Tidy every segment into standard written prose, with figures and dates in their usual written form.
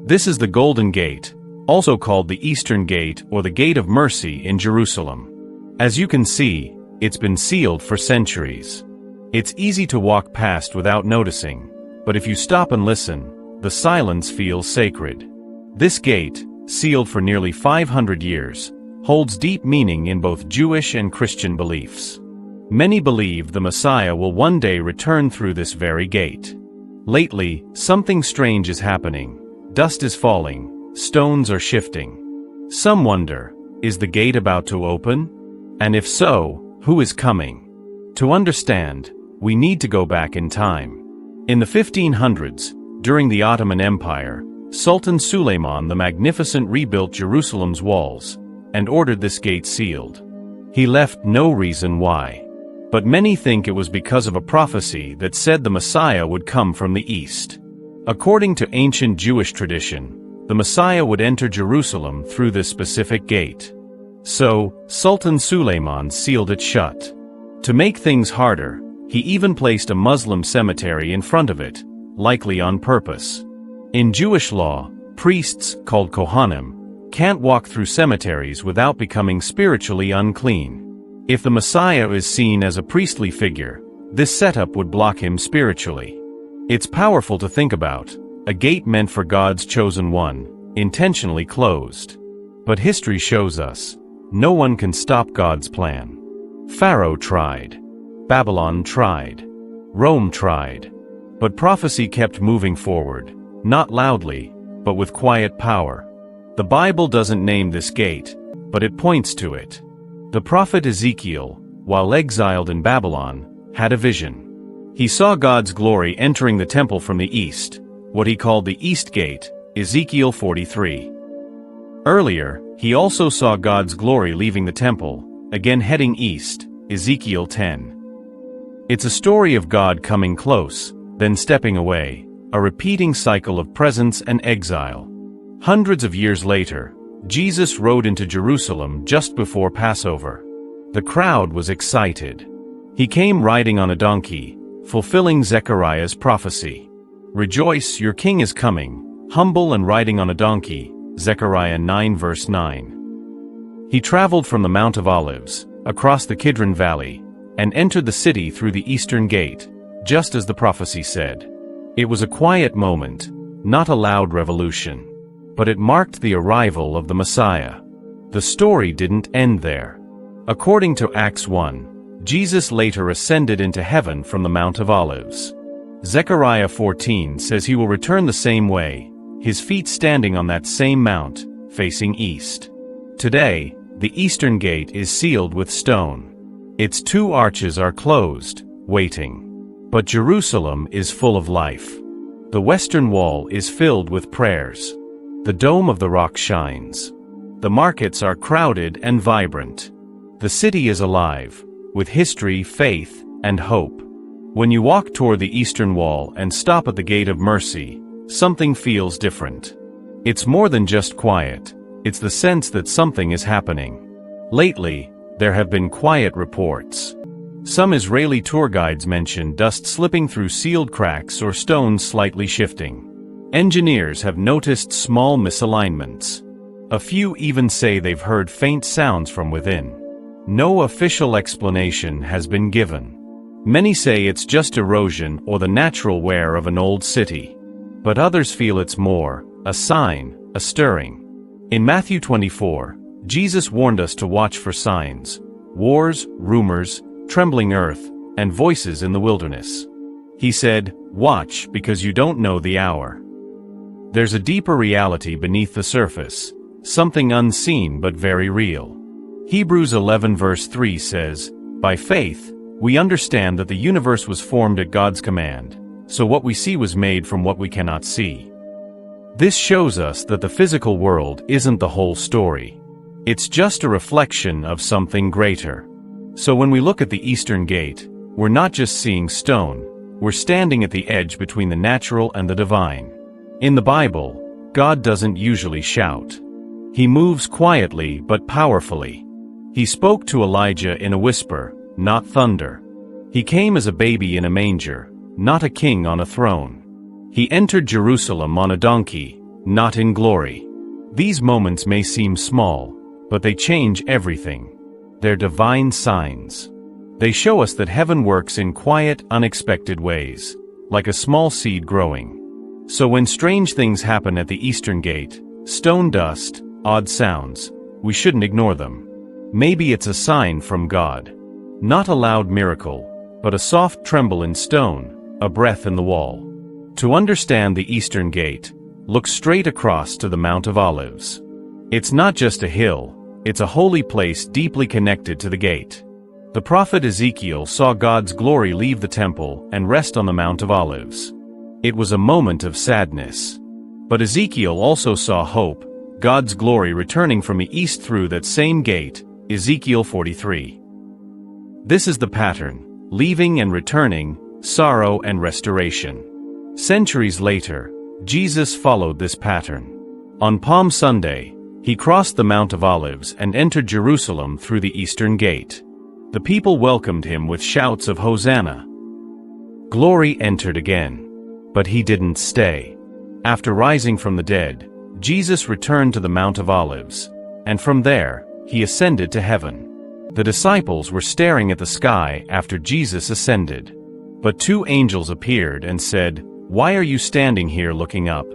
This is the Golden Gate, also called the Eastern Gate or the Gate of Mercy in Jerusalem. As you can see, it's been sealed for centuries. It's easy to walk past without noticing, but if you stop and listen, the silence feels sacred. This gate, sealed for nearly 500 years, holds deep meaning in both Jewish and Christian beliefs. Many believe the Messiah will one day return through this very gate. Lately, something strange is happening. Dust is falling, stones are shifting. Some wonder, is the gate about to open? And if so, who is coming? To understand, we need to go back in time. In the 1500s, during the Ottoman Empire, Sultan Suleiman the Magnificent rebuilt Jerusalem's walls and ordered this gate sealed. He left no reason why. But many think it was because of a prophecy that said the Messiah would come from the east. According to ancient Jewish tradition, the Messiah would enter Jerusalem through this specific gate. So, Sultan Suleiman sealed it shut. To make things harder, he even placed a Muslim cemetery in front of it, likely on purpose. In Jewish law, priests, called Kohanim, can't walk through cemeteries without becoming spiritually unclean. If the Messiah is seen as a priestly figure, this setup would block him spiritually. It's powerful to think about, a gate meant for God's chosen one, intentionally closed. But history shows us, no one can stop God's plan. Pharaoh tried. Babylon tried. Rome tried. But prophecy kept moving forward, not loudly, but with quiet power. The Bible doesn't name this gate, but it points to it. The prophet Ezekiel, while exiled in Babylon, had a vision. He saw God's glory entering the temple from the east, what he called the East Gate, Ezekiel 43. Earlier, he also saw God's glory leaving the temple, again heading east, Ezekiel 10. It's a story of God coming close, then stepping away, a repeating cycle of presence and exile. Hundreds of years later, Jesus rode into Jerusalem just before Passover. The crowd was excited. He came riding on a donkey, fulfilling Zechariah's prophecy. Rejoice, your king is coming, humble and riding on a donkey, Zechariah 9 verse 9. He traveled from the Mount of Olives, across the Kidron Valley, and entered the city through the Eastern Gate, just as the prophecy said. It was a quiet moment, not a loud revolution. But it marked the arrival of the Messiah. The story didn't end there. According to Acts 1, Jesus later ascended into heaven from the Mount of Olives. Zechariah 14 says he will return the same way, his feet standing on that same mount, facing east. Today, the Eastern Gate is sealed with stone. Its two arches are closed, waiting. But Jerusalem is full of life. The Western Wall is filled with prayers. The Dome of the Rock shines. The markets are crowded and vibrant. The city is alive, with history, faith, and hope. When you walk toward the Eastern Wall and stop at the Gate of Mercy, something feels different. It's more than just quiet, it's the sense that something is happening. Lately, there have been quiet reports. Some Israeli tour guides mention dust slipping through sealed cracks or stones slightly shifting. Engineers have noticed small misalignments. A few even say they've heard faint sounds from within. No official explanation has been given. Many say it's just erosion or the natural wear of an old city. But others feel it's more, a sign, a stirring. In Matthew 24, Jesus warned us to watch for signs, wars, rumors, trembling earth, and voices in the wilderness. He said, "Watch because you don't know the hour." There's a deeper reality beneath the surface, something unseen but very real. Hebrews 11 verse 3 says, "By faith, we understand that the universe was formed at God's command, so what we see was made from what we cannot see." This shows us that the physical world isn't the whole story. It's just a reflection of something greater. So when we look at the Eastern Gate, we're not just seeing stone, we're standing at the edge between the natural and the divine. In the Bible, God doesn't usually shout. He moves quietly but powerfully. He spoke to Elijah in a whisper, not thunder. He came as a baby in a manger, not a king on a throne. He entered Jerusalem on a donkey, not in glory. These moments may seem small, but they change everything. They're divine signs. They show us that heaven works in quiet, unexpected ways, like a small seed growing. So when strange things happen at the Eastern Gate, stone dust, odd sounds, we shouldn't ignore them. Maybe it's a sign from God. Not a loud miracle, but a soft tremble in stone, a breath in the wall. To understand the Eastern Gate, look straight across to the Mount of Olives. It's not just a hill, it's a holy place deeply connected to the gate. The prophet Ezekiel saw God's glory leave the temple and rest on the Mount of Olives. It was a moment of sadness. But Ezekiel also saw hope, God's glory returning from the east through that same gate, Ezekiel 43. This is the pattern, leaving and returning, sorrow and restoration. Centuries later, Jesus followed this pattern. On Palm Sunday, he crossed the Mount of Olives and entered Jerusalem through the Eastern Gate. The people welcomed him with shouts of Hosanna. Glory entered again. But he didn't stay. After rising from the dead, Jesus returned to the Mount of Olives, and from there, he ascended to heaven. The disciples were staring at the sky after Jesus ascended. But two angels appeared and said, "Why are you standing here looking up?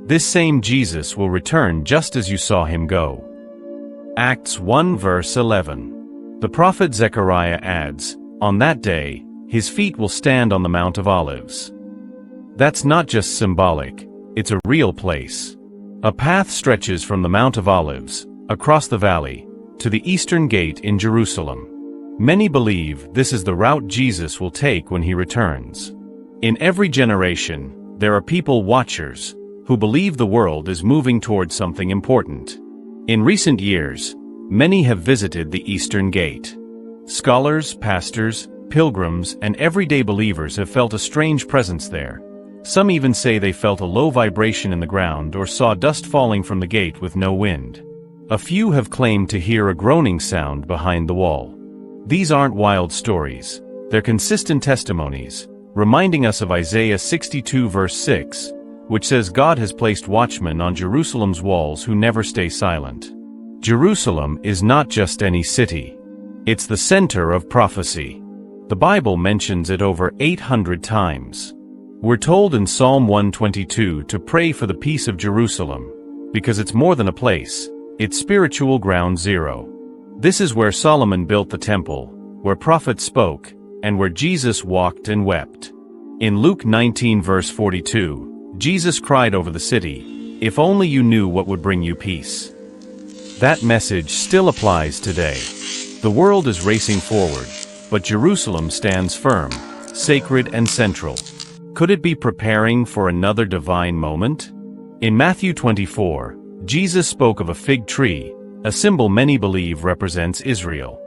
This same Jesus will return just as you saw him go." Acts 1 verse 11. The prophet Zechariah adds, "On that day, his feet will stand on the Mount of Olives." That's not just symbolic, it's a real place. A path stretches from the Mount of Olives, across the valley, to the Eastern Gate in Jerusalem. Many believe this is the route Jesus will take when he returns. In every generation, there are people watchers, who believe the world is moving towards something important. In recent years, many have visited the Eastern Gate. Scholars, pastors, pilgrims, and everyday believers have felt a strange presence there. Some even say they felt a low vibration in the ground or saw dust falling from the gate with no wind. A few have claimed to hear a groaning sound behind the wall. These aren't wild stories, they're consistent testimonies, reminding us of Isaiah 62 verse 6, which says God has placed watchmen on Jerusalem's walls who never stay silent. Jerusalem is not just any city. It's the center of prophecy. The Bible mentions it over 800 times. We're told in Psalm 122 to pray for the peace of Jerusalem, because it's more than a place, it's spiritual ground zero. This is where Solomon built the temple, where prophets spoke, and where Jesus walked and wept. In Luke 19 verse 42, Jesus cried over the city, "If only you knew what would bring you peace." That message still applies today. The world is racing forward, but Jerusalem stands firm, sacred and central. Could it be preparing for another divine moment? In Matthew 24, Jesus spoke of a fig tree, a symbol many believe represents Israel.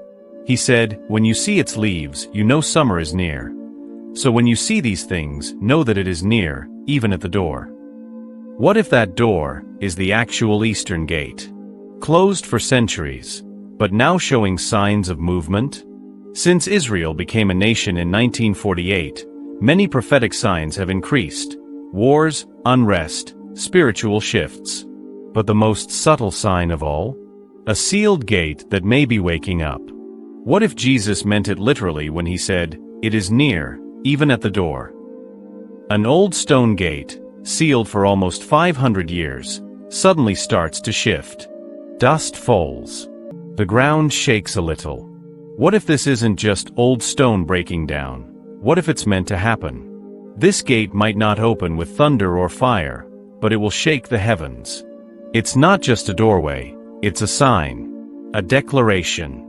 He said, "When you see its leaves, you know summer is near. So when you see these things, know that it is near, even at the door." What if that door is the actual Eastern Gate? Closed for centuries, but now showing signs of movement? Since Israel became a nation in 1948, many prophetic signs have increased: wars, unrest, spiritual shifts. But the most subtle sign of all? A sealed gate that may be waking up. What if Jesus meant it literally when he said, "It is near, even at the door"? An old stone gate, sealed for almost 500 years, suddenly starts to shift. Dust falls. The ground shakes a little. What if this isn't just old stone breaking down? What if it's meant to happen? This gate might not open with thunder or fire, but it will shake the heavens. It's not just a doorway, it's a sign, a declaration.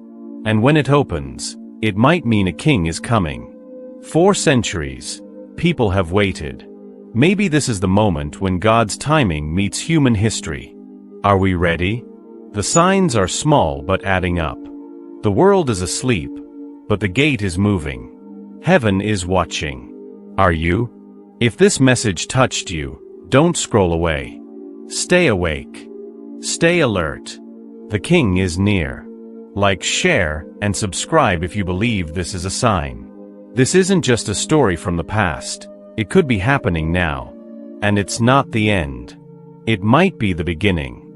And when it opens, it might mean a king is coming. 4 centuries, people have waited. Maybe this is the moment when God's timing meets human history. Are we ready? The signs are small but adding up. The world is asleep, but the gate is moving. Heaven is watching. Are you? If this message touched you, don't scroll away. Stay awake. Stay alert. The King is near. Like, share, and subscribe if you believe this is a sign. This isn't just a story from the past. It could be happening now. And it's not the end. It might be the beginning.